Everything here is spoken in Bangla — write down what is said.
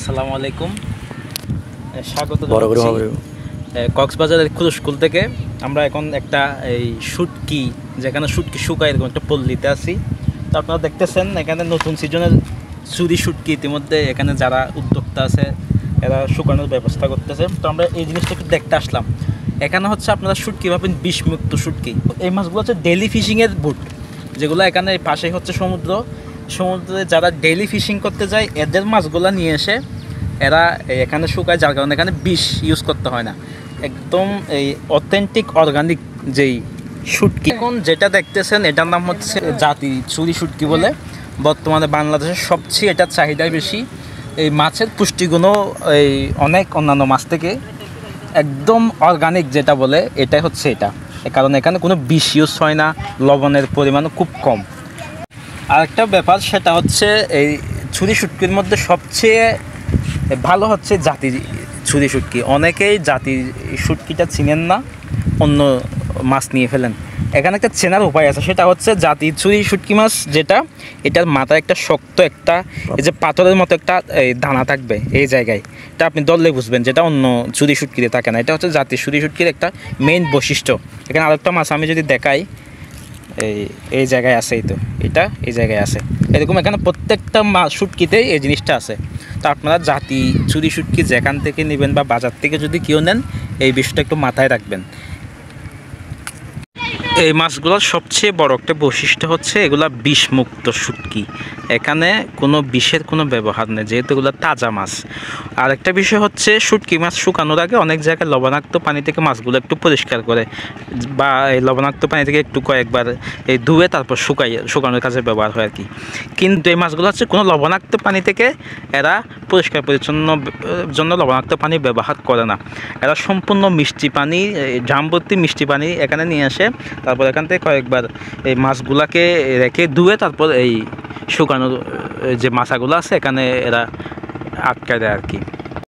আসসালামু আলাইকুম, স্বাগত জানাচ্ছি কক্সবাজারের খুদ স্কুল থেকে। আমরা এখন একটা এই শুটকি, যেখানে শুটকি শুকায় এরকম একটা পল্লীতে আছি। তো আপনারা দেখতেছেন এখানে নতুন সিজনের চুরি শুটকি ইতিমধ্যে এখানে যারা উদ্যোক্তা আছে এরা শুকানোর ব্যবস্থা করতেছে। তো আমরা এই জিনিসটা একটু দেখতে আসলাম। এখানে হচ্ছে আপনারা শুটকি পাবেন বিষমুক্ত শুটকি। এই মাছগুলো হচ্ছে ডেইলি ফিশিংয়ের বুট, যেগুলো এখানে পাশে হচ্ছে সমুদ্রে যারা ডেইলি ফিশিং করতে যায় এদের মাছগুলো নিয়ে এসে এরা এখানে শুকায়, যার কারণে এখানে বিষ ইউজ করতে হয় না। একদম এই অথেন্টিক অর্গানিক যেই শুটকি। এখন যেটা দেখতেছেন এটার নাম হচ্ছে জাতি চুরি শুটকি বলে। বর্তমানে বাংলাদেশের সবচেয়ে এটার চাহিদাই বেশি। এই মাছের পুষ্টিগুণও এই অনেক অন্যান্য মাছ থেকে একদম অর্গানিক যেটা বলে এটাই হচ্ছে এটা, কারণ এখানে কোনো বিষ ইউজ হয় না, লবণের পরিমাণও খুব কম। আরেকটা ব্যাপার সেটা হচ্ছে এই ছুরি শুটকির মধ্যে সবচেয়ে ভালো হচ্ছে জাতি ছুরি শুটকি। অনেকেই জাতি শুটকিটা চিনেন না, অন্য মাছ নিয়ে ফেলেন। এখানে একটা চেনার উপায় আছে, সেটা হচ্ছে জাতি ছুরি শুটকি মাছ যেটা, এটার মাথায় একটা শক্ত একটা এই যে পাথরের মতো একটা এই দানা থাকবে এই জায়গায়, এটা আপনি ধরলে বুঝবেন, যেটা অন্য ছুরি শুটকিতে থাকে না। এটা হচ্ছে জাতি ছুরি শুটকির একটা মেইন বৈশিষ্ট্য। এখানে আরেকটা মাছ আমি যদি দেখাই, এই জায়গায় আছে, এটা এই জায়গায় আছে এরকম। এখানে প্রত্যেকটা মাছ শুটকিতেই এই জিনিসটা আছে। তো আপনারা জাতি চুরি শুটকি যেখান থেকে নেবেন বা বাজার থেকে যদি কেউ নেন, এই বিষয়টা একটু মাথায় রাখবেন। এই মাছগুলোর সবচেয়ে বড় একটা বৈশিষ্ট্য হচ্ছে এগুলা বিষমুক্ত শুটকি। এখানে কোনো বিষের কোনো ব্যবহার নেই, যেহেতু এগুলো তাজা মাছ। আর একটা বিষয় হচ্ছে শুটকি মাছ শুকানোর আগে অনেক জায়গায় লবণাক্ত পানি থেকে মাছগুলো একটু পরিষ্কার করে, বা এই লবণাক্ত পানি থেকে একটু কয়েকবার এই ধুয়ে তারপর শুকানোর কাজে ব্যবহার হয় আর কি। কিন্তু এই মাছগুলো হচ্ছে কোনো লবণাক্ত পানি থেকে এরা পরিষ্কার পরিচ্ছন্ন জন্য লবণাক্ত পানি ব্যবহার করে না। এরা সম্পূর্ণ মিষ্টি পানি, ড্রামভর্তি মিষ্টি পানি এখানে নিয়ে আসে, তারপর এখান থেকে কয়েকবার এই মাছগুলাকে রেখে ধুয়ে তারপর এই শুকানোর যে মাছাগুলো আছে এখানে এরা আটকায় দেয় আর কি।